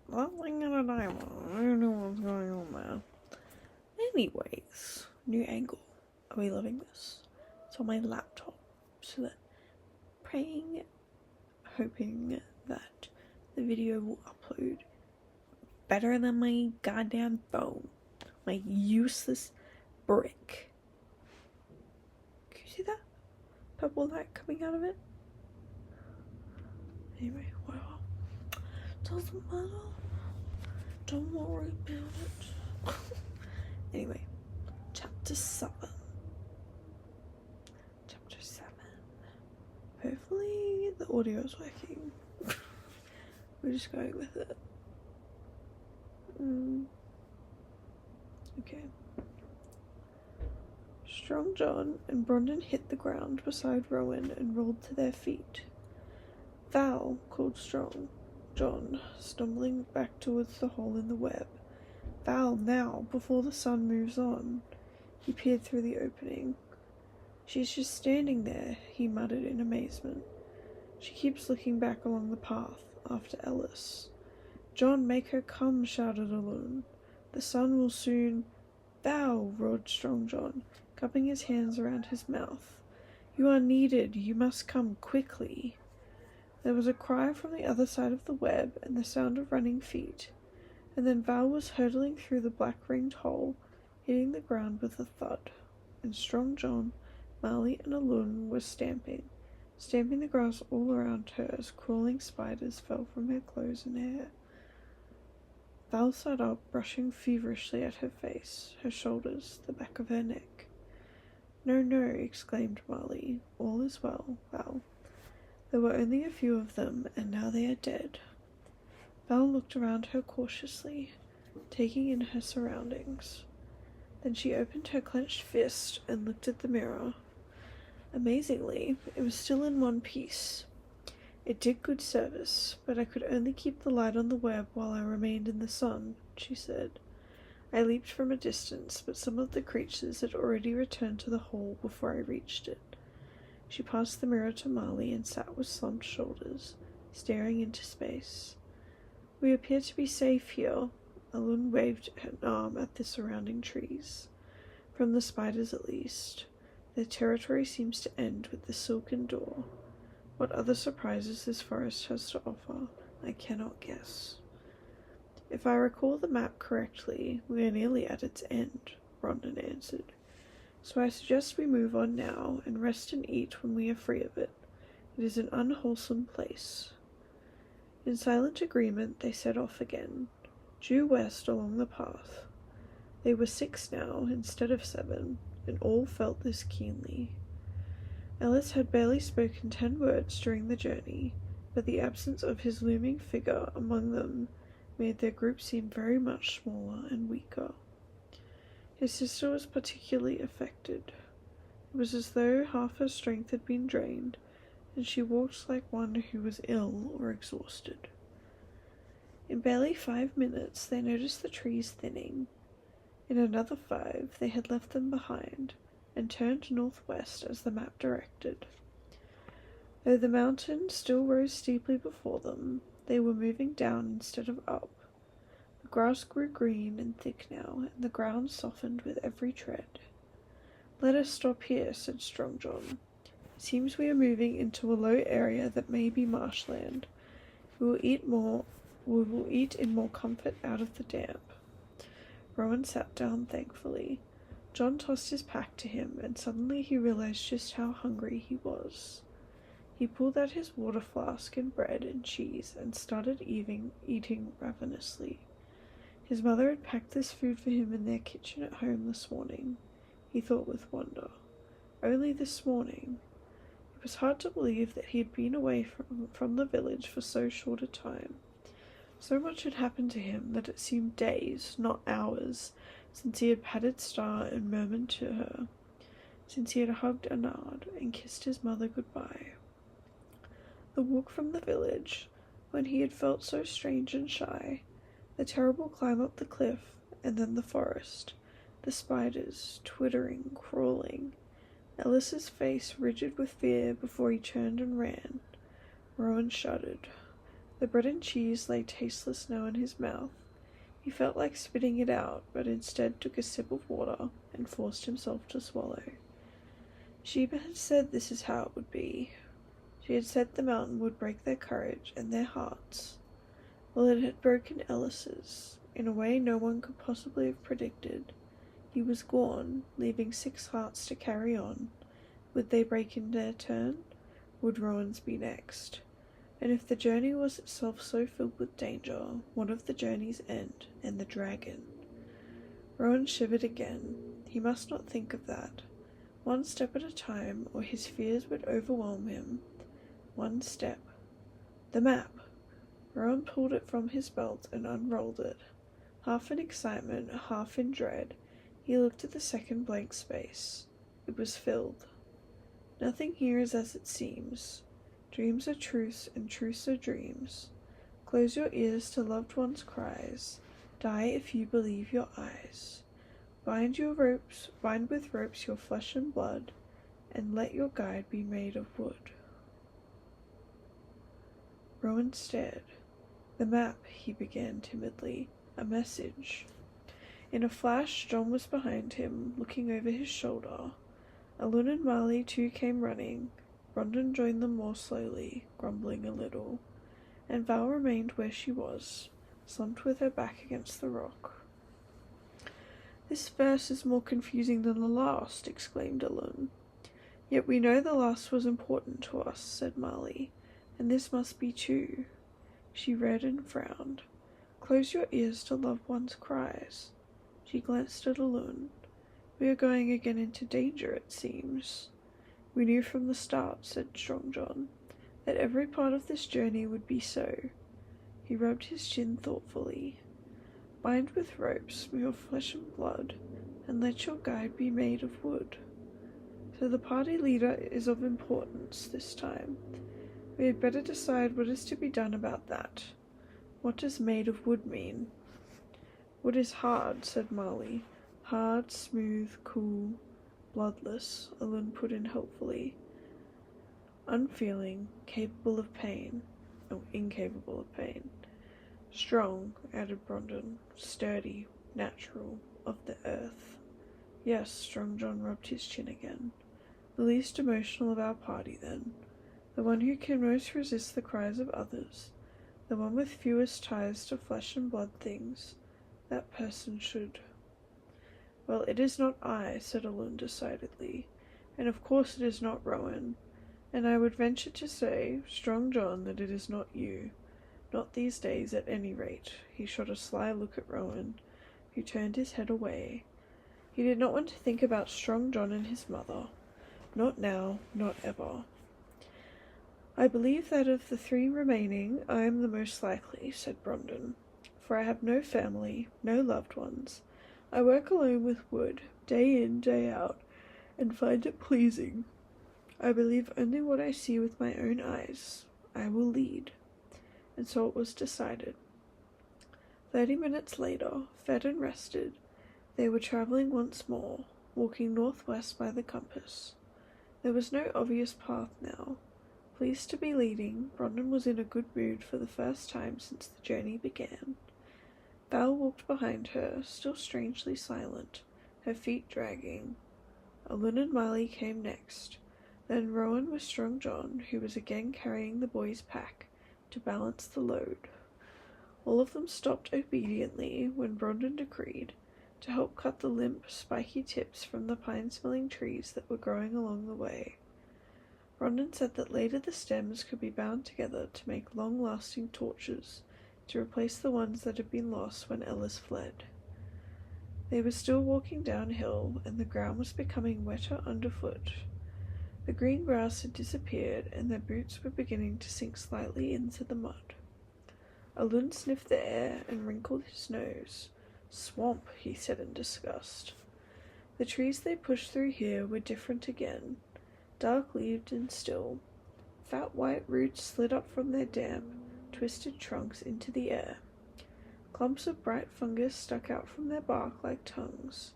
That thing in a diamond. I don't know what's going on there. Anyways, new angle. Are we loving this? It's on my laptop. So that praying, hoping that the video will upload better than my goddamn phone. My useless brick. Can you see that? Purple light coming out of it? Anyway, whatever. Doesn't matter. Don't worry about it. Anyway, chapter 7. Chapter 7. Hopefully the audio is working. We're just going with it. Okay. Strong John and Brondon hit the ground beside Rowan and rolled to their feet. Val called Strong John, stumbling back towards the hole in the web. Val, now, before the sun moves on. He peered through the opening. She's just standing there, he muttered in amazement. She keeps looking back along the path, after Ellis. John, make her come, shouted Alun. The sun will soon... Val, roared Strong John, cupping his hands around his mouth. You are needed, you must come quickly. There was a cry from the other side of the web and the sound of running feet, and then Val was hurtling through the black-ringed hole, hitting the ground with a thud, and Strong John, Marley and Alun were stamping the grass all around her as crawling spiders fell from her clothes and hair. Val sat up, brushing feverishly at her face, her shoulders, the back of her neck. No, no, exclaimed Marley. All is well, Val. There were only a few of them, and now they are dead. Val looked around her cautiously, taking in her surroundings. Then she opened her clenched fist and looked at the mirror. Amazingly, it was still in one piece. It did good service, but I could only keep the light on the web while I remained in the sun, she said. I leaped from a distance, but some of the creatures had already returned to the hole before I reached it. She passed the mirror to Marley and sat with slumped shoulders, staring into space. We appear to be safe here. Alun waved an arm at the surrounding trees. From the spiders at least. Their territory seems to end with the silken door. What other surprises this forest has to offer, I cannot guess. If I recall the map correctly, we are nearly at its end, Brondon answered. So I suggest we move on now and rest and eat when we are free of it. It is an unwholesome place. In silent agreement, they set off again, due west along the path. They were 6 now, instead of 7, and all felt this keenly. Ellis had barely spoken 10 words during the journey, but the absence of his looming figure among them made their group seem very much smaller and weaker. His sister was particularly affected. It was as though half her strength had been drained, and she walked like one who was ill or exhausted. In barely 5 minutes they noticed the trees thinning. In another 5 they had left them behind, and turned northwest as the map directed. Though the mountain still rose steeply before them, they were moving down instead of up. The grass grew green and thick now, and the ground softened with every tread. Let us stop here, said Strong John. It seems we are moving into a low area that may be marshland. We will eat in more comfort out of the damp. Rowan sat down thankfully. John tossed his pack to him, and suddenly he realized just how hungry he was. He pulled out his water flask and bread and cheese and started eating ravenously. His mother had packed this food for him in their kitchen at home this morning, he thought with wonder. Only this morning. It was hard to believe that he had been away from the village for so short a time. So much had happened to him that it seemed days, not hours, since he had patted Star and murmured to her, since he had hugged Anard and kissed his mother goodbye. The walk from the village, when he had felt so strange and shy, the terrible climb up the cliff, and then the forest, the spiders, twittering, crawling, Ellis's face rigid with fear before he turned and ran. Rowan shuddered. The bread and cheese lay tasteless now in his mouth. He felt like spitting it out, but instead took a sip of water and forced himself to swallow. Sheba had said this is how it would be. She had said the mountain would break their courage and their hearts. Well, it had broken Ellis's, in a way no one could possibly have predicted. He was gone, leaving 6 hearts to carry on. Would they break in their turn? Would Rowan's be next? And if the journey was itself so filled with danger, what of the journey's end and the dragon? Rowan shivered again. He must not think of that. One step at a time, or his fears would overwhelm him. One step. The map! Rowan pulled it from his belt and unrolled it. Half in excitement, half in dread, he looked at the second blank space. It was filled. Nothing here is as it seems. Dreams are truths, and truths are dreams. Close your ears to loved ones' cries. Die if you believe your eyes. Bind with ropes your flesh and blood, and let your guide be made of wood. Rowan stared. The map, he began timidly. A message. In a flash, John was behind him, looking over his shoulder. Alun and Marley too came running. Brondon joined them more slowly, grumbling a little, and Val remained where she was, slumped with her back against the rock. "This verse is more confusing than the last," exclaimed Alun. "Yet we know the last was important to us," said Marley, "and this must be too." She read and frowned. "Close your ears to loved ones' cries." She glanced at Alun. "We are going again into danger, it seems." "We knew from the start," said Strong John, "that every part of this journey would be so." He rubbed his chin thoughtfully. "Bind with ropes your flesh and blood, and let your guide be made of wood." So the party leader is of importance this time. We had better decide what is to be done about that. What does made of wood mean? "Wood is hard," said Marley. "Hard, smooth, cool, bloodless," Alun put in helpfully. "Unfeeling, capable of pain, or incapable of pain." "Strong," added Brondon. "Sturdy, natural, of the earth." "Yes," Strong John rubbed his chin again. "The least emotional of our party, then. The one who can most resist the cries of others. The one with fewest ties to flesh and blood things. That person should—" "Well, it is not I," said Alun decidedly, "and of course it is not Rowan, and I would venture to say, Strong John, that it is not you. Not these days, at any rate." He shot a sly look at Rowan, who turned his head away. He did not want to think about Strong John and his mother. Not now, not ever. "I believe that of the 3 remaining, I am the most likely," said Brondon, "for I have no family, no loved ones. I work alone with wood, day in, day out, and find it pleasing. I believe only what I see with my own eyes. I will lead." And so it was decided. 30 minutes later, fed and rested, they were travelling once more, walking northwest by the compass. There was no obvious path now. Pleased to be leading, Brondon was in a good mood for the first time since the journey began. Val walked behind her, still strangely silent, her feet dragging. Alun and Marley came next, then Rowan with Strong John, who was again carrying the boy's pack, to balance the load. All of them stopped obediently when Brondon decreed, to help cut the limp, spiky tips from the pine-smelling trees that were growing along the way. Brondon said that later the stems could be bound together to make long-lasting torches, to replace the ones that had been lost when Ellis fled. They were still walking downhill, and the ground was becoming wetter underfoot. The green grass had disappeared, and their boots were beginning to sink slightly into the mud. Alun sniffed the air and wrinkled his nose. "Swamp," he said in disgust. The trees they pushed through here were different again, dark-leaved and still. Fat white roots slid up from their damp, twisted trunks into the air. Clumps of bright fungus stuck out from their bark like tongues.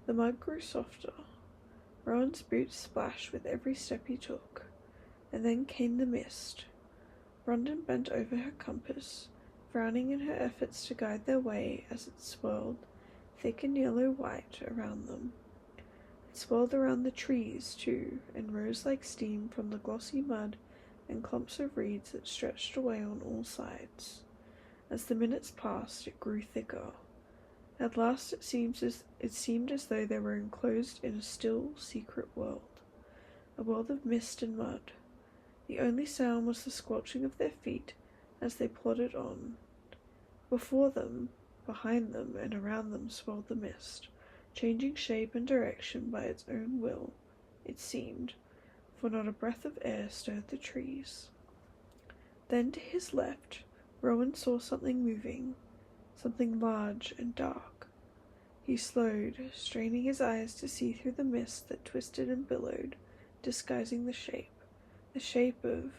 The mud grew softer. Rowan's boots splashed with every step he took, and then came the mist. Rondon bent over her compass, frowning in her efforts to guide their way as it swirled, thick and yellow-white, around them. It swirled around the trees, too, and rose like steam from the glossy mud and clumps of reeds that stretched away on all sides. As the minutes passed, it grew thicker. At last it seemed as though they were enclosed in a still, secret world, a world of mist and mud. The only sound was the squelching of their feet as they plodded on. Before them, behind them, and around them swirled the mist, changing shape and direction by its own will, it seemed, for not a breath of air stirred the trees. Then to his left, Rowan saw something moving, something large and dark. He slowed, straining his eyes to see through the mist that twisted and billowed, disguising the shape of...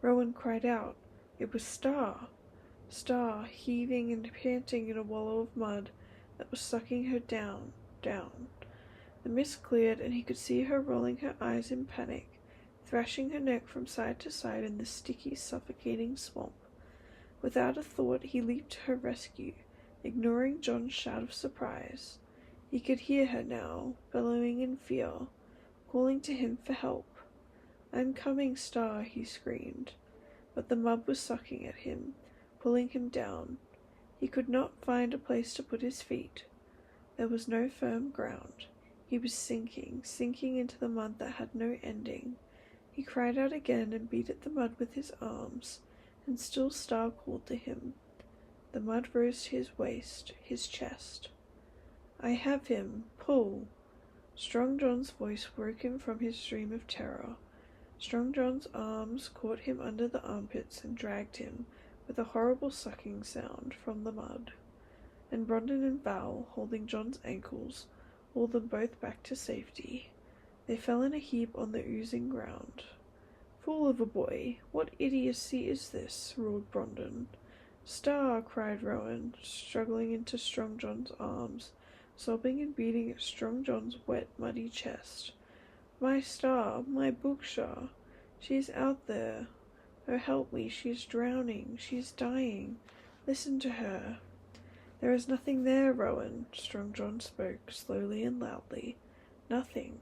Rowan cried out. It was Star! Star, heaving and panting in a wallow of mud that was sucking her down. The mist cleared, and he could see her rolling her eyes in panic, thrashing her neck from side to side in the sticky, suffocating swamp. Without a thought, he leaped to her rescue, ignoring John's shout of surprise. He could hear her now, bellowing in fear, calling to him for help. "I'm coming, Star," he screamed. But the mud was sucking at him, pulling him down. He could not find a place to put his feet. There was no firm ground. He was sinking into the mud that had no ending. He cried out again and beat at the mud with his arms, and still Star called to him. The mud rose to his waist, his chest. "I have him! Pull!" Strong John's voice woke him from his dream of terror. Strong John's arms caught him under the armpits and dragged him, with a horrible sucking sound, from the mud. And Brondon and Val, holding John's ankles, hauled them both back to safety. They fell in a heap on the oozing ground. "Fool of a boy! What idiocy is this?" roared Brondon. "Star!" cried Rowan, struggling into Strong John's arms, sobbing and beating at Strong John's wet, muddy chest. "My Star! My Bookshaw! She's out there! Oh, help me! She's drowning! She's dying! Listen to her!" "There is nothing there, Rowan," Strong John spoke, slowly and loudly. "Nothing.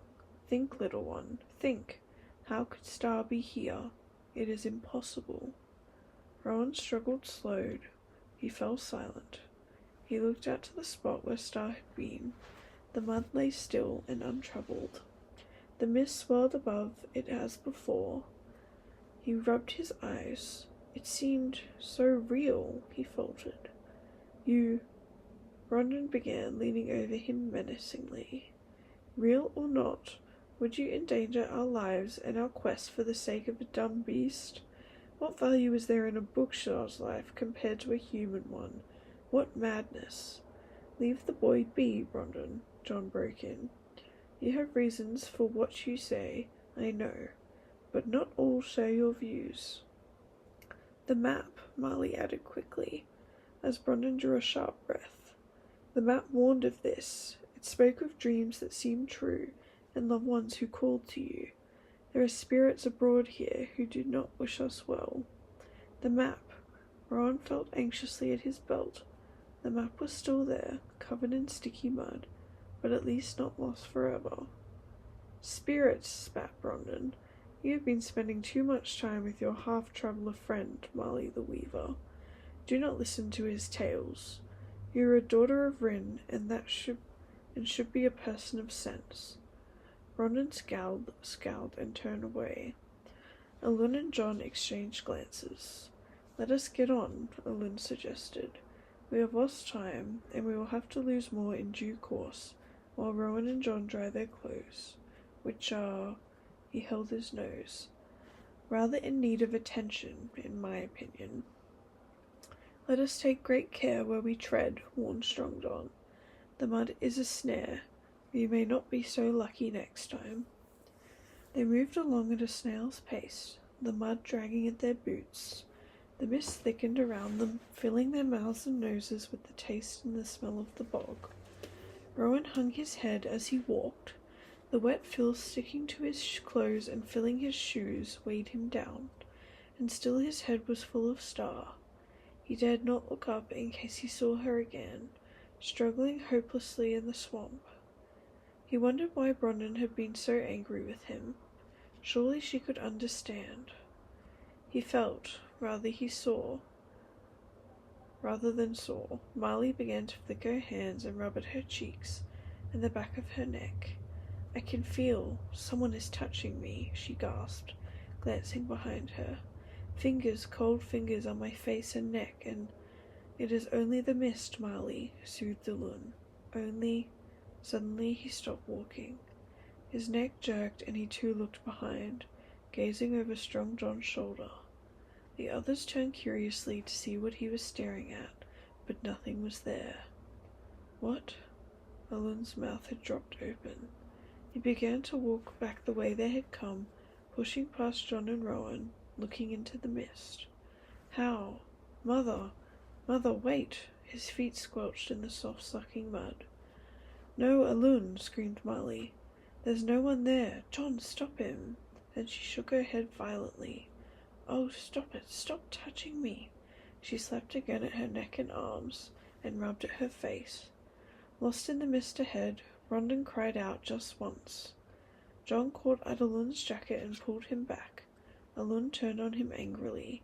Think, little one, think. How could Star be here? It is impossible." Rowan slowed. He fell silent. He looked out to the spot where Star had been. The mud lay still and untroubled. The mist swirled above it as before. He rubbed his eyes. It seemed so real, he faltered. "You..." Rondon began, leaning over him menacingly. "Real or not, would you endanger our lives and our quest for the sake of a dumb beast? What value is there in a Bookshaw's life compared to a human one? What madness!" "Leave the boy be, Rondon," John broke in. "You have reasons for what you say, I know, but not all share your views." "The map," Marley added quickly, as Brondon drew a sharp breath. "The map warned of this. It spoke of dreams that seemed true, and loved ones who called to you. There are spirits abroad here who do not wish us well." The map. Rowan felt anxiously at his belt. The map was still there, covered in sticky mud, but at least not lost forever. "Spirits," spat Brondon. "You have been spending too much time with your half-traveller friend, Marley the Weaver. Do not listen to his tales. You are a daughter of Rin, and should be a person of sense." Rondon scowled and turned away. Elun and John exchanged glances. "Let us get on," Elun suggested. "We have lost time, and we will have to lose more in due course, while Rowan and John dry their clothes, which are," he held his nose, "rather in need of attention, in my opinion." "Let us take great care where we tread," warned Strong John. "The mud is a snare. We may not be so lucky next time." They moved along at a snail's pace, the mud dragging at their boots. The mist thickened around them, filling their mouths and noses with the taste and the smell of the bog. Rowan hung his head as he walked. The wet filth sticking to his clothes and filling his shoes weighed him down, and still his head was full of Star. He dared not look up in case he saw her again, struggling hopelessly in the swamp. He wondered why Brondon had been so angry with him. Surely she could understand. He felt, rather than saw, Marley began to flick her hands and rub at her cheeks and the back of her neck. "I can feel someone is touching me," she gasped, glancing behind her. "Fingers, cold fingers on my face and neck, and it is only the mist, Marley," soothed the loon. "Only—" Suddenly he stopped walking. His neck jerked and he too looked behind, gazing over Strong John's shoulder. The others turned curiously to see what he was staring at, but nothing was there. What? Alun's mouth had dropped open. He began to walk back the way they had come, pushing past John and Rowan, looking into the mist. "How? Mother! Mother, wait!" His feet squelched in the soft sucking mud. "No, Alun!" screamed Marley. "There's no one there. John, stop him!" Then she shook her head violently. "Oh, stop it! Stop touching me!" She slapped again at her neck and arms, and rubbed at her face. Lost in the mist ahead, Brondon cried out just once. John caught at Alun's jacket and pulled him back. Alun turned on him angrily.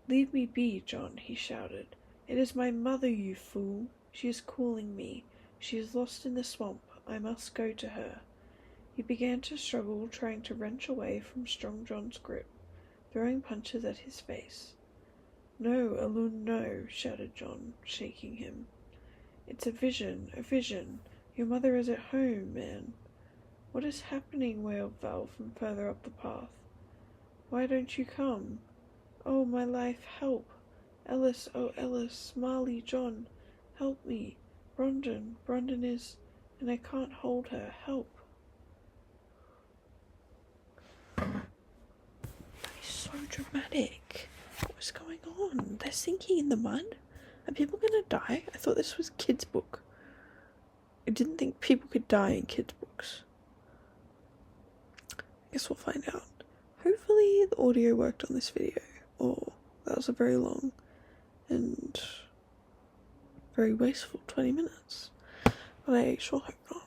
"Leave me be, John," he shouted. "It is my mother, you fool! She is calling me. She is lost in the swamp. I must go to her." He began to struggle, trying to wrench away from Strong John's grip, throwing punches at his face. "No, Alun, no," shouted John, shaking him. "It's a vision, a vision. Your mother is at home, man." "What is happening?" wailed Val from further up the path. "Why don't you come?" "Oh, my life, help! Ellis, oh Ellis, Marley, John, help me! Brondon is, and I can't hold her, help!" That is so dramatic. What is going on? They're sinking in the mud? Are people gonna die? I thought this was a kid's book. I didn't think people could die in kids' books. I guess we'll find out. Hopefully the audio worked on this video. Or that was a very long and very wasteful 20 minutes. But I sure hope not.